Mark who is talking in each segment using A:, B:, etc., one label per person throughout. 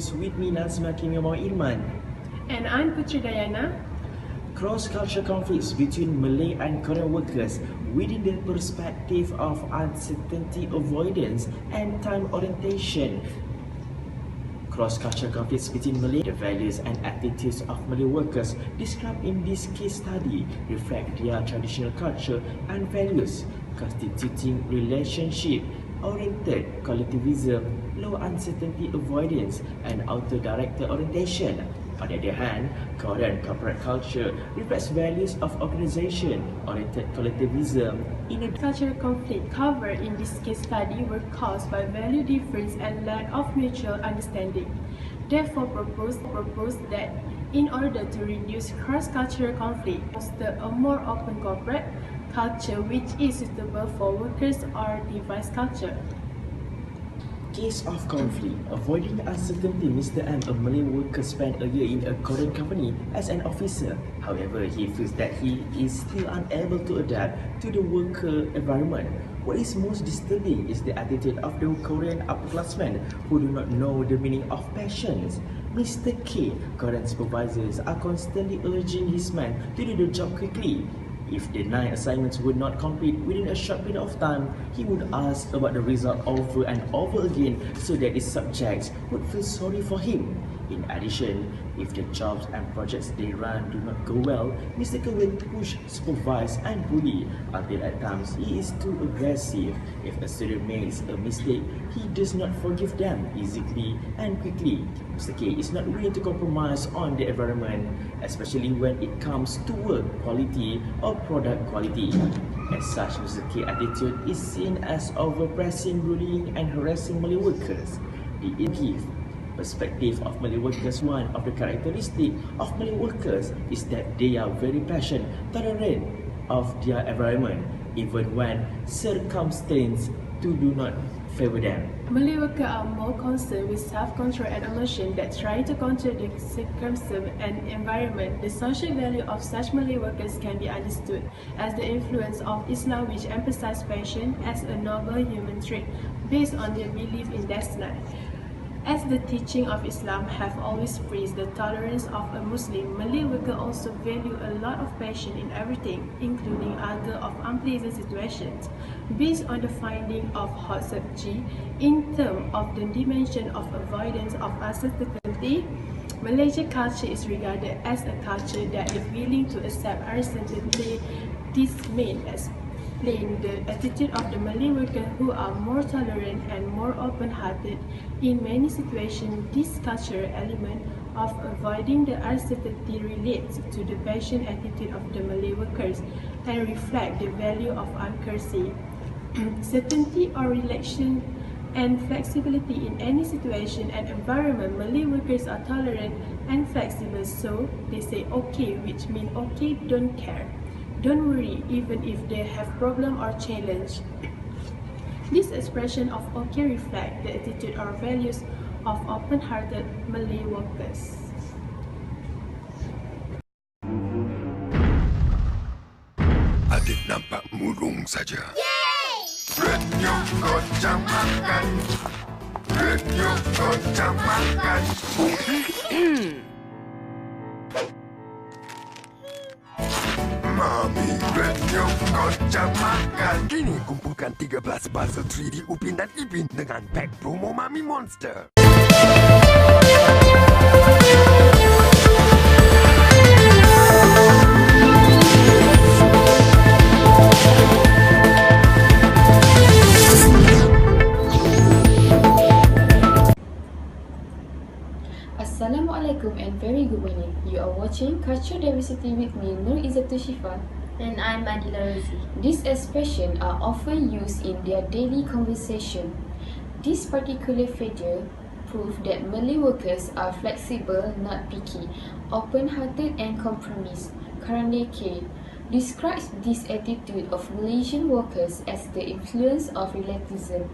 A: workers, with me Nasri, Hakimi, Eirman.
B: And I'm Puteri Dayana.
A: Cross-cultural conflicts between Malay and Korean workers within the perspective of uncertainty avoidance and time orientation. Cross-cultural conflicts between Malay, the values and attitudes of Malay workers described in this case study reflect their traditional culture and values, constituting relationship-oriented collectivism, low uncertainty avoidance, and auto-directed orientation. On the other hand, Korean corporate culture reflects values of organization-oriented collectivism.
B: In a cultural conflict covered in this case study were caused by value difference and lack of mutual understanding. Therefore, proposed that in order to reduce cross-cultural conflict, foster a more open corporate culture which is suitable for workers or device culture.
A: Case of conflict. Avoiding uncertainty, Mr. M, a Malay worker, spent a year in a Korean company as an officer. However, he feels that he is still unable to adapt to the worker environment. What is most disturbing is the attitude of the Korean upperclassmen who do not know the meaning of passions. Mr. K, Korean supervisors are constantly urging his man to do the job quickly. If the 9 assignments were not complete within a short period of time, he would ask about the result over and over again so that his subjects would feel sorry for him. In addition, if the jobs and projects they run do not go well, Mr. K will push, supervise and bully until at times he is too aggressive. If a student makes a mistake, he does not forgive them easily and quickly. Mr. K is not willing to compromise on the environment, especially when it comes to work quality or product quality. As such, Mr. K's attitude is seen as overpressing, bullying and harassing Malay workers. The perspective of Malay workers, one of the characteristics of Malay workers is that they are very passionate, tolerant of their environment, even when circumstances do not favor them.
B: Malay workers are more concerned with self-control and emotion that try to control the circumstance and environment. The social value of such Malay workers can be understood as the influence of Islam, which emphasizes passion as a noble human trait based on their belief in destiny. As the teaching of Islam have always praised the tolerance of a Muslim, Malay workers also value a lot of passion in everything, including other of unpleasant situations. Based on the finding of Hodson G, in terms of the dimension of avoidance of uncertainty, Malaysian culture is regarded as a culture that is willing to accept uncertainty. This may explain the attitude of the Malay workers who are more tolerant and more open-hearted. In many situations, this cultural element of avoiding the uncertainty relates to the passion attitude of the Malay workers and reflect the value of accuracy, certainty or relaxation and flexibility in any situation and environment. Malay workers are tolerant and flexible, so they say okay, which means okay, don't care. Don't worry, even if they have problem or challenge. This expression of okay reflect the attitude or values of open-hearted Malay workers.
C: Adik nampak murung saja. Renyuk kocang makan. Renyuk kocang makan. Mami, renyuk kocang makan. Kini kumpulkan 13 puzzle 3D Upin dan Ipin dengan pack promo Mami Monster.
D: Assalamualaikum and very good morning. You are watching Cultural Diversity with me, Izzatul Syiffa.
E: And I'm Adila, Rodzi.
D: These expressions are often used in their daily conversation. This particular figure proves that Malay workers are flexible, not picky, open-hearted and compromise. Karane K describes this attitude of Malaysian workers as the influence of relativism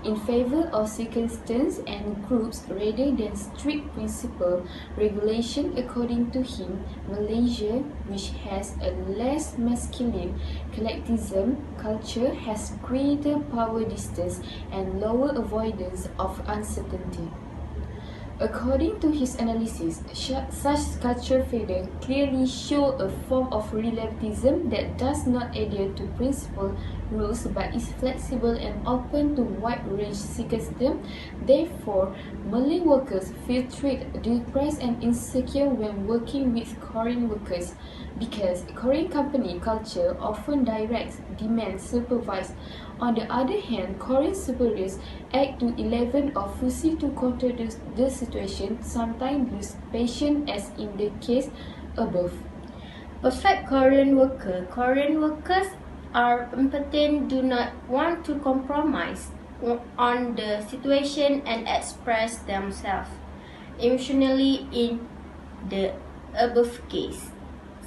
D: in favor of circumstances and groups rather than strict principle regulation. According to him, Malaysia, which has a less masculine collectivism culture, has greater power distance and lower avoidance of uncertainty. According to his analysis, such cultural failure clearly show a form of relativism that does not adhere to principal rules but is flexible and open to wide-range circumstances. Therefore, Malay workers feel treated, depressed and insecure when working with Korean workers because Korean company culture often directs, demands, supervise. On the other hand, Korean superiors act to 11 or foresee to counter the situation, sometimes use patience as in the case above.
E: Perfect Korean worker. Korean workers are impotent, do not want to compromise on the situation and express themselves emotionally in the above case.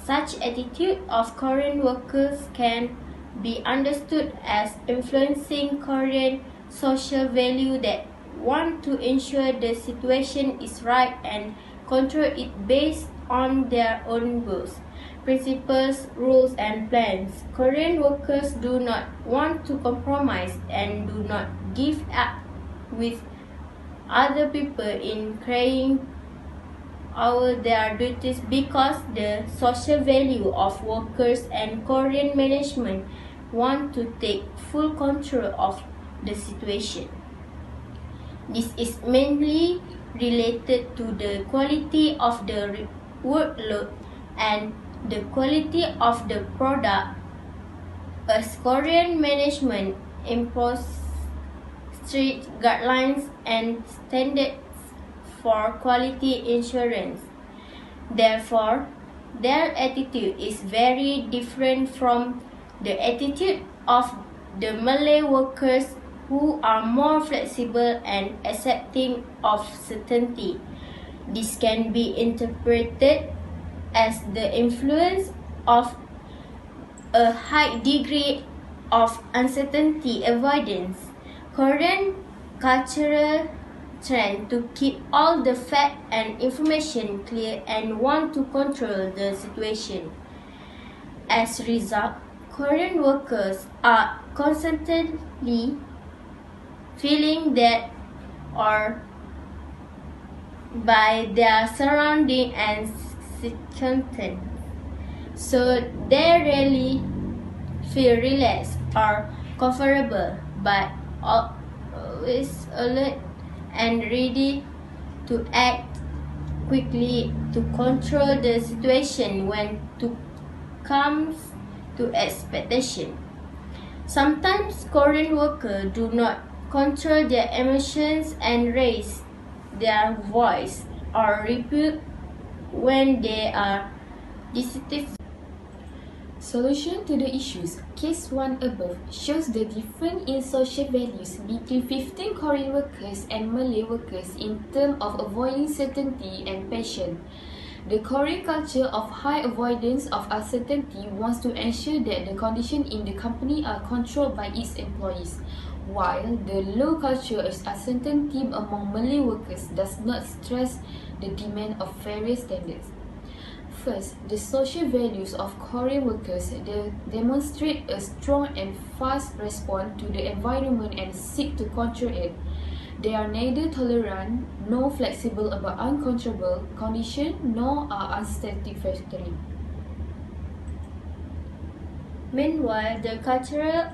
E: Such attitude of Korean workers can be understood as influencing Korean social value that want to ensure the situation is right and control it based on their own goals, principles, rules and plans. Korean workers do not want to compromise and do not give up with other people in carrying out their duties because the social value of workers and Korean management want to take full control of the situation. This is mainly related to the quality of the workload and the quality of the product, as Korean management impose strict guidelines and standards for quality assurance. Therefore, their attitude is very different from the attitude of the Malay workers who are more flexible and accepting of certainty. This can be interpreted as the influence of a high degree of uncertainty avoidance. Korean cultural trend to keep all the facts and information clear and want to control the situation. As a result, Korean workers are constantly feeling that or by their surrounding and circumstances, so they rarely feel relaxed or comfortable, but always alert and ready to act quickly to control the situation when it comes to expectation. Sometimes Korean workers do not control their emotions and raise their voice or rebuke when they are dissatisfied.
D: Solution to the issues. Case 1 above shows the difference in social values between 15 Korean workers and Malay workers in terms of avoiding certainty and passion. The Korean culture of high avoidance of uncertainty wants to ensure that the conditions in the company are controlled by its employees, while the low culture of uncertainty among Malay workers does not stress the demand of various standards. First, the social values of Korean workers demonstrate a strong and fast response to the environment and seek to control it. They are neither tolerant nor flexible about uncontrollable conditions nor are unsatisfactory.
E: Meanwhile, the culture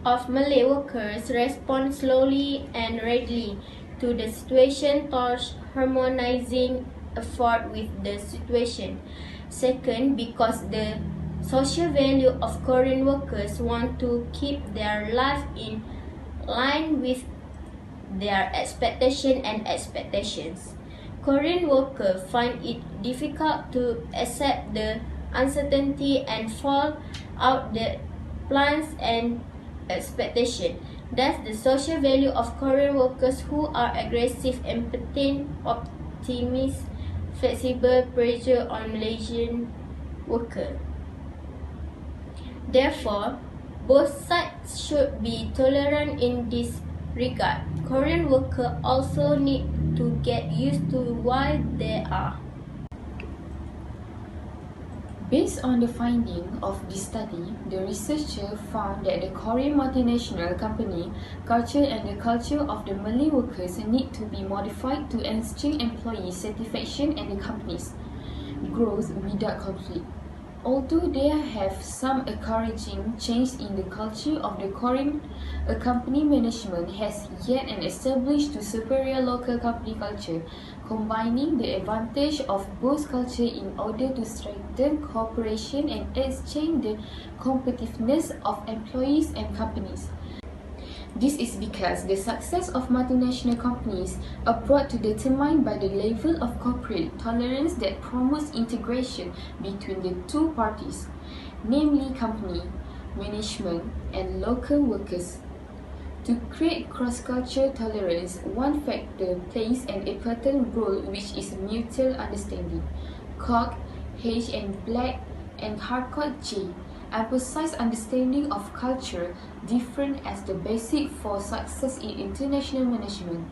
E: of Malay workers respond slowly and readily to the situation towards harmonizing effort with the situation. Second, because the social value of Korean workers want to keep their life in line with their expectations. Korean workers find it difficult to accept the uncertainty and fall out the plans and expectation. Thus, the social value of Korean workers who are aggressive, empathetic, optimistic, flexible, pressure on Malaysian workers. Therefore, both sides should be tolerant in this regard. Korean workers also need to get used to why they are.
D: Based on the finding of this study, the researcher found that the Korean multinational company culture and the culture of the Malay workers need to be modified to ensure employee satisfaction and the company's growth without conflict. Although there have some encouraging change in the culture of the Korean, a company management has yet and established to superior local company culture, combining the advantage of both culture in order to strengthen cooperation and exchange the competitiveness of employees and companies. This is because the success of multinational companies are brought to determined by the level of corporate tolerance that promotes integration between the two parties, namely company, management, and local workers. To create cross-cultural tolerance, one factor plays an important role, which is mutual understanding. Koch, H, and Black and Harcourt J emphasize understanding of culture different as the basic for success in international management.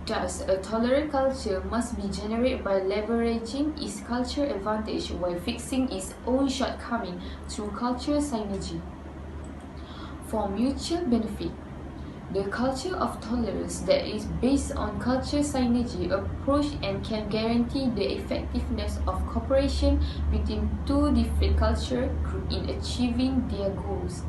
D: Thus, a tolerant culture must be generated by leveraging its cultural advantage while fixing its own shortcomings through cultural synergy. For mutual benefit, the culture of tolerance that is based on cultural synergy approach and can guarantee the effectiveness of cooperation between two different culture groups in achieving their goals.